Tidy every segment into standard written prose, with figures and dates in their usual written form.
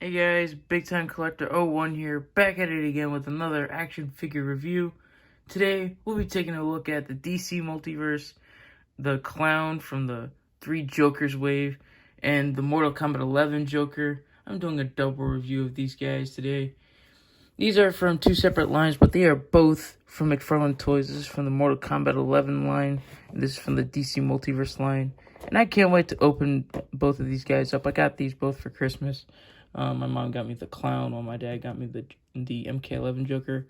Hey guys, Big Time Collector 01 here, back at it again with another action figure review. Today, we'll be taking a look at the DC Multiverse, the Clown from the Three Jokers wave, and the Mortal Kombat 11 Joker. I'm doing a double review of these guys today. These are from two separate lines, but they are both from McFarlane Toys. This is from the Mortal Kombat 11 line, and this is from the DC Multiverse line. And I can't wait to open both of these guys up. I got these both for Christmas. My mom got me the Clown, while my dad got me the MK11 Joker.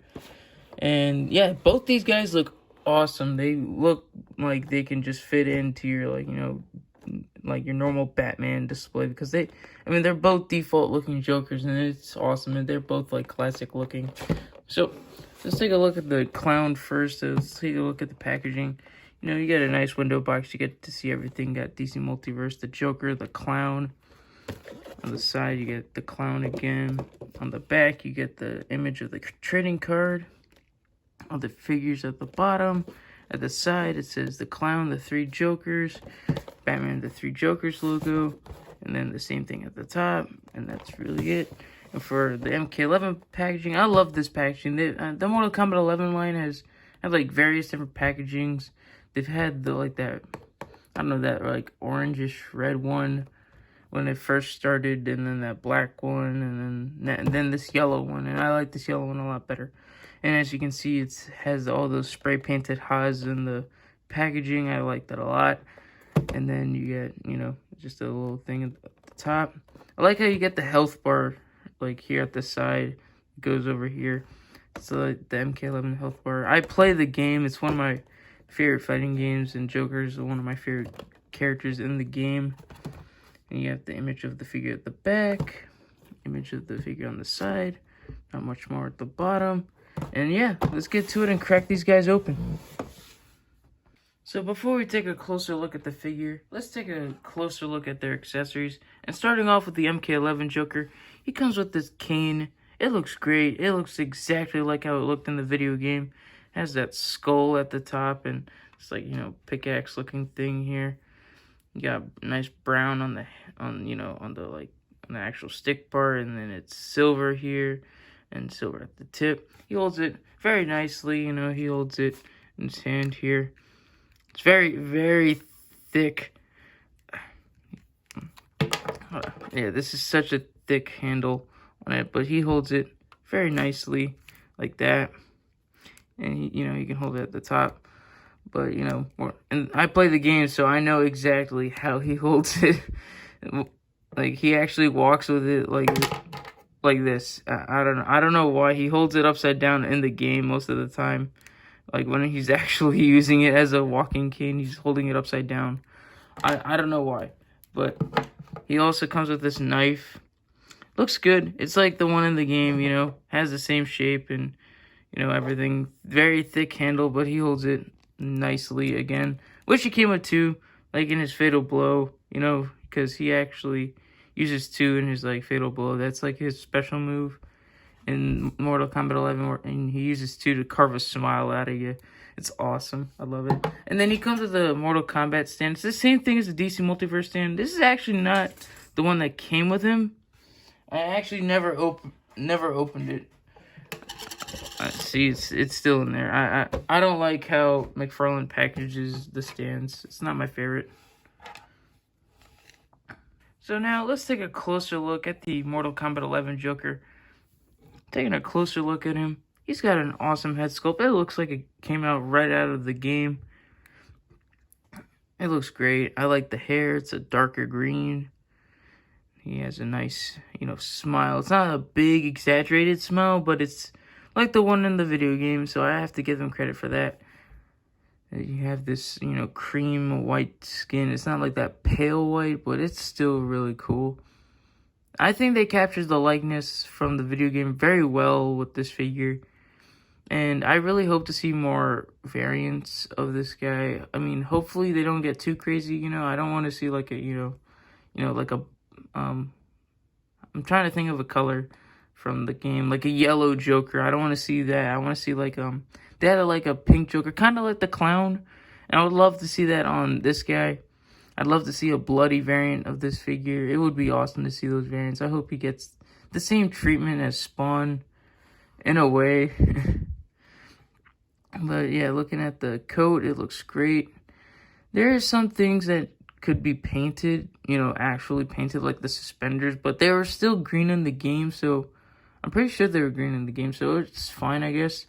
And yeah, both these guys look awesome. They look like they can just fit into your, like your normal Batman display, because they're both default looking Jokers, and it's awesome, and they're both like classic looking. So let's take a look at the Clown first. Let's take a look at the packaging. You get a nice window box. You get to see everything. Got DC Multiverse, the Joker, the Clown. On the side, you get the Clown again. On the back, you get the image of the trading card. On the figures at the bottom. At the side, it says the Clown, the Three Jokers. Batman, the Three Jokers logo. And then the same thing at the top. And that's really it. And for the MK11 packaging, I love this packaging. The Mortal Kombat 11 line has like various different packagings. They've had that orangish red one when it first started, and then that black one, and then this yellow one, and I like this yellow one a lot better. And as you can see, it has all those spray painted Haas in the packaging. I like that a lot. And then you get, just a little thing at the top. I like how you get the health bar, like here at the side. It goes over here. So like the MK11 health bar. I play the game. It's one of my favorite fighting games, and Joker is one of my favorite characters in the game. And you have the image of the figure at the back, image of the figure on the side, not much more at the bottom. And yeah, let's get to it and crack these guys open. So before we take a closer look at the figure, let's take a closer look at their accessories. And starting off with the MK11 Joker, he comes with this cane. It looks great. It looks exactly like how it looked in the video game. It has that skull at the top, and it's like, pickaxe looking thing here. You got nice brown on the actual stick part, and then it's silver here and silver at the tip. He holds it very nicely, he holds it in his hand here. It's very, very thick. Yeah, this is such a thick handle on it, but he holds it very nicely like that. And you can hold it at the top. But, and I play the game, so I know exactly how he holds it. Like, he actually walks with it like this. I don't know why he holds it upside down in the game most of the time. Like, when he's actually using it as a walking cane, he's holding it upside down. I don't know why. But he also comes with this knife. Looks good. It's like the one in the game, has the same shape and, everything. Very thick handle, but he holds it nicely again. Wish he came with two, like in his Fatal Blow, because he actually uses two in his Fatal Blow. That's like his special move in Mortal Kombat 11, and he uses two to carve a smile out of you. It's awesome. I love it. And then he comes with a Mortal Kombat stand. It's the same thing as the DC Multiverse stand. This is actually not the one that came with him. I actually never opened it. See, it's still in there. I don't like how McFarlane packages the stands. It's not my favorite. So now let's take a closer look at the Mortal Kombat 11 Joker. Taking a closer look at him, he's got an awesome head sculpt. It looks like it came out right out of the game. It looks great. I like the hair. It's a darker green. He has a nice, smile. It's not a big, exaggerated smile, but it's like the one in the video game, so I have to give them credit for that. You have this, cream white skin. It's not like that pale white, but it's still really cool. I think they captured the likeness from the video game very well with this figure. And I really hope to see more variants of this guy. I mean, hopefully they don't get too crazy, I don't want to see like a, I'm trying to think of a color from the game, like a yellow Joker. I don't want to see that. I want to see they had a pink Joker, kind of like the Clown. And I would love to see that on this guy. I'd love to see a bloody variant of this figure. It would be awesome to see those variants. I hope he gets the same treatment as Spawn in a way. But yeah, looking at the coat, it looks great. There are some things that could be painted, actually painted, like the suspenders, but they were still green in the game, so I'm pretty sure they were green in the game, so it's fine, I guess.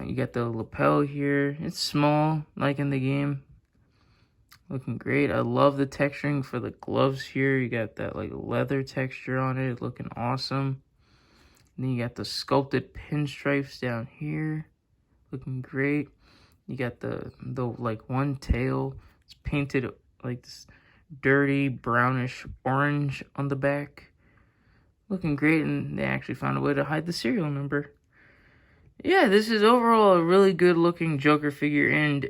You got the lapel here. It's small, like in the game. Looking great. I love the texturing for the gloves here. You got that like leather texture on it, looking awesome. And then you got the sculpted pinstripes down here, looking great. You got the like one tail. It's painted like this dirty brownish orange on the back. Looking great, and they actually found a way to hide the serial number. Yeah, this is overall a really good looking Joker figure, and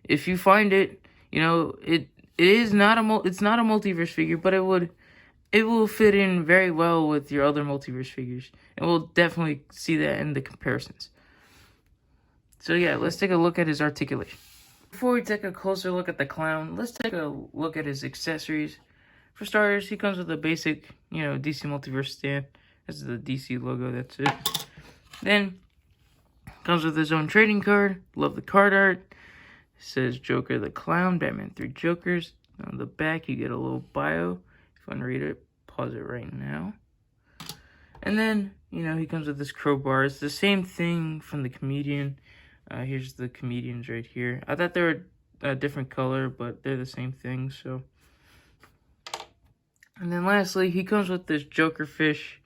if you find it, it is not it's not a multiverse figure, but it will fit in very well with your other multiverse figures, and we'll definitely see that in the comparisons. So yeah, let's take a look at his articulation. Before we take a closer look at the clown, let's take a look at his accessories. For starters, he comes with a basic, DC Multiverse stand. This is the DC logo, that's it. Then, comes with his own trading card. Love the card art. It says Joker the Clown, Batman 3 Jokers. On the back, you get a little bio. If you want to read it, pause it right now. And then, he comes with this crowbar. It's the same thing from the comedian. Here's the comedians right here. I thought they were a different color, but they're the same thing, so. And then lastly, he comes with this Joker fish,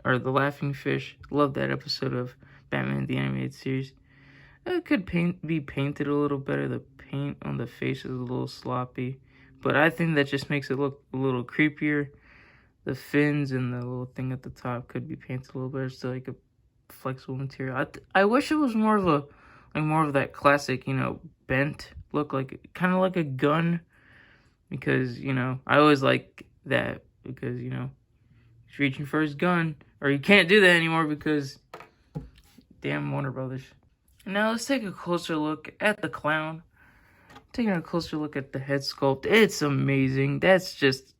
or the laughing fish. Love that episode of Batman the Animated Series. It could be painted a little better. The paint on the face is a little sloppy, but I think that just makes it look a little creepier. The fins and the little thing at the top could be painted a little better. It's like a flexible material. I wish it was more of that classic, bent look, like kind of like a gun, because I always like that, because he's reaching for his gun, or you can't do that anymore because damn Warner Brothers. Now let's take a closer look at the clown. Taking a closer look at the head sculpt, it's amazing. That's just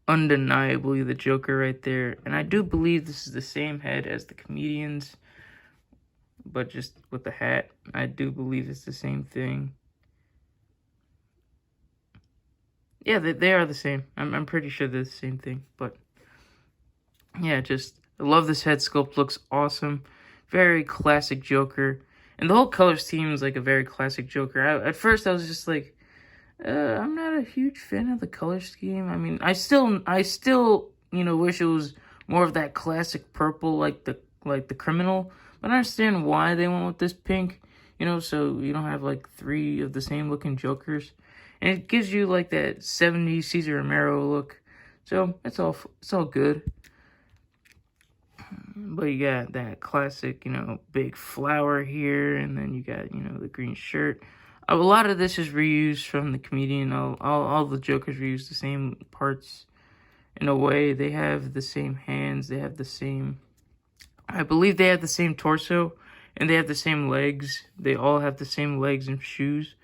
undeniably the Joker right there, and I do believe this is the same head as the comedians, but just with the hat. I do believe it's the same thing. Yeah, they are the same. I'm pretty sure they're the same thing. But yeah, I love this head sculpt. Looks awesome. Very classic Joker. And the whole color scheme is like a very classic Joker. At first, I was just like, I'm not a huge fan of the color scheme. I mean, I still wish it was more of that classic purple, like the criminal. But I understand why they went with this pink. So you don't have like 3 of the same looking Jokers. And it gives you like that 70s Cesar Romero look. So it's all good. But you got that classic, big flower here. And then you got, the green shirt. A lot of this is reused from the comedian. All the Jokers reuse the same parts in a way. They have the same hands. They have the same... I believe they have the same torso. And they have the same legs. They all have the same legs and shoes.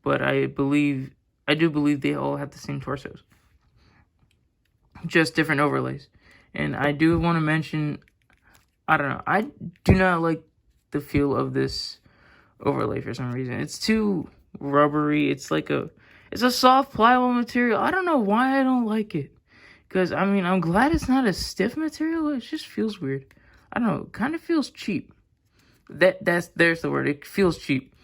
But I do believe they all have the same torsos. Just different overlays. And I do want to mention, I don't know, I do not like the feel of this overlay for some reason. It's too rubbery. It's a soft pliable material. I don't know why I don't like it. Because, I mean, I'm glad it's not a stiff material. It just feels weird. I don't know, it kind of feels cheap. There's the word. It feels cheap.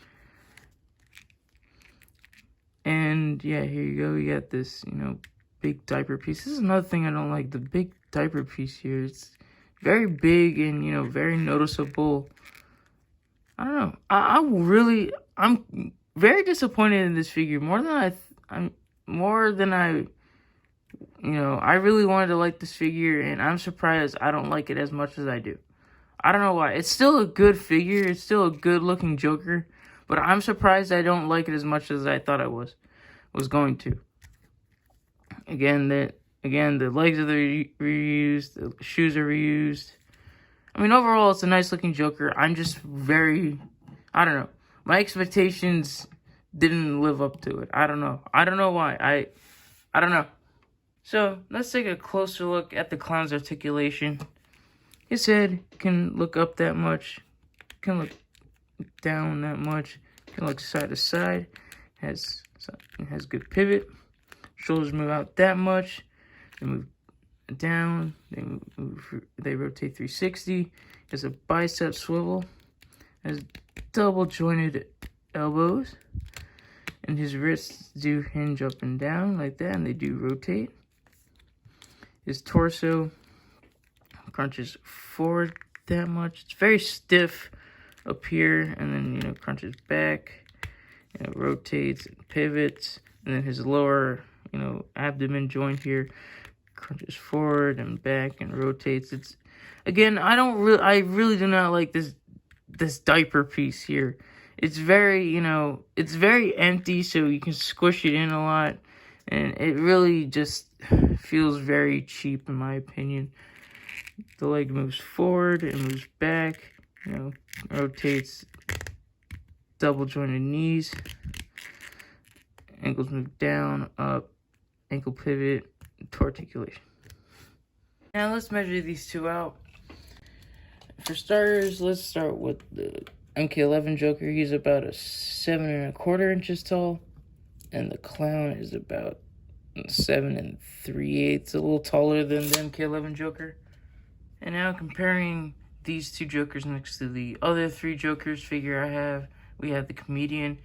And yeah, here you go. You got this, big diaper piece. This is another thing I don't like. The big diaper piece here. It's very big and, very noticeable. I don't know. I'm very disappointed in this figure. I really wanted to like this figure, and I'm surprised I don't like it as much as I do. I don't know why. It's still a good figure. It's still a good-looking Joker. But I'm surprised I don't like it as much as I thought I was going to. Again, the legs are reused. The shoes are reused. I mean, overall, it's a nice-looking Joker. I'm just I don't know. My expectations didn't live up to it. I don't know. I don't know why. I don't know. So let's take a closer look at the clown's articulation. His head can look up that much, can look down that much, can look side to side, has good pivot. Shoulders move out that much, they move down, they rotate 360. Has a bicep swivel, has double jointed elbows, and his wrists do hinge up and down like that, and they do rotate. His torso crunches forward that much. It's very stiff up here, and then, you know, crunches back, you know, rotates and pivots, and then his lower, you know, abdomen joint here crunches forward and back and rotates. It's, again, I really do not like this diaper piece here. It's very, you know, it's very empty, so you can squish it in a lot, and it really just feels very cheap in my opinion. The leg moves forward and moves back, you know, rotates, double jointed knees, ankles move down, up, ankle pivot, to articulation. Now let's measure these two out. For starters, let's start with the MK11 Joker. He's about a 7 1/4 inches tall, and the clown is about 7 3/8, a little taller than the MK11 Joker. And now comparing these two Jokers next to the other 3 Jokers figure I have, we have the comedian.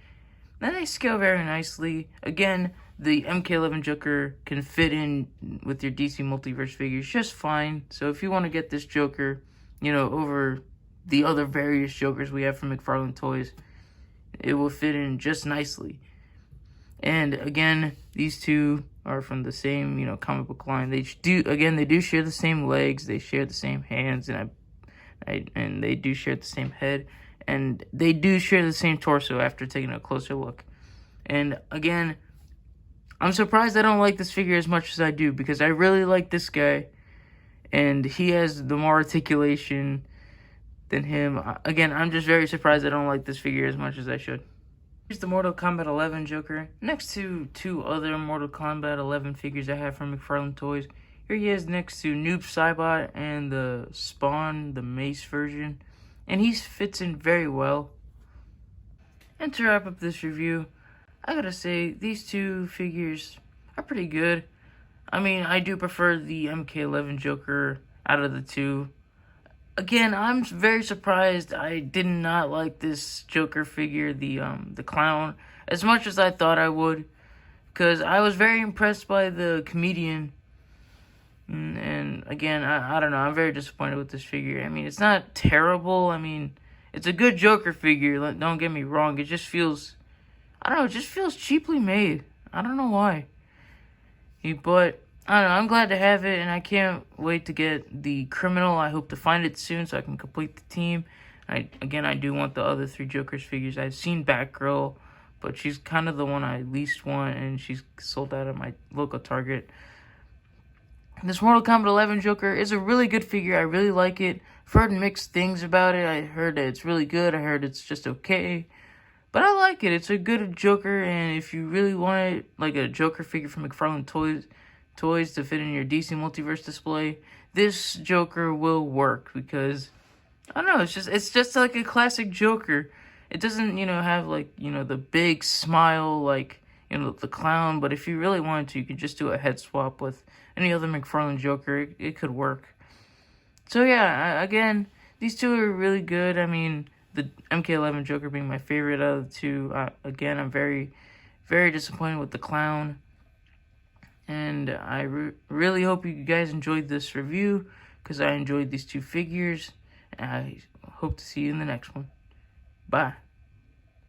Then they scale very nicely. Again, the MK11 Joker can fit in with your DC Multiverse figures just fine. So if you want to get this Joker, you know, over the other various Jokers we have from McFarlane Toys, it will fit in just nicely. And again, these two are from the same, you know, comic book line. They do share the same legs, they share the same hands, and they do share the same head, and they do share the same torso after taking a closer look. And again, I'm surprised I don't like this figure as much as I do, because I really like this guy, and he has the more articulation than him. Again, I'm just very surprised I don't like this figure as much as I should. Here's the Mortal Kombat 11 Joker, next to 2 other Mortal Kombat 11 figures I have from McFarlane Toys. Here he is next to Noob Saibot and the Spawn, the Mace version, and he fits in very well. And to wrap up this review, I gotta say, these 2 figures are pretty good. I mean, I do prefer the MK11 Joker out of the 2. Again, I'm very surprised I did not like this Joker figure, the clown, as much as I thought I would, because I was very impressed by the comedian. And again, I don't know, I'm very disappointed with this figure. I mean, it's not terrible. I mean, it's a good Joker figure, don't get me wrong. It just feels, I don't know, it just feels cheaply made. I don't know why. But I don't know, I'm glad to have it, and I can't wait to get the criminal. I hope to find it soon so I can complete the team. I do want the other 3 Jokers figures. I've seen Batgirl, but she's kind of the one I least want, and she's sold out at my local Target. This Mortal Kombat 11 Joker is a really good figure. I really like it. I've heard mixed things about it. I heard that it's really good. I heard it's just okay. But I like it. It's a good Joker, and if you really want it, like a Joker figure from McFarlane Toys to fit in your DC Multiverse display, this Joker will work, because I don't know, it's just like a classic Joker. It doesn't, you know, have like, you know, the big smile like, you know, the clown, but if you really wanted to, you could just do a head swap with any other McFarlane Joker. It could work. So yeah, again, these 2 are really good. I mean, the MK11 Joker being my favorite out of the 2. Again, I'm very, very disappointed with the clown. And I really hope you guys enjoyed this review, because I enjoyed these 2 figures. And I hope to see you in the next one. Bye.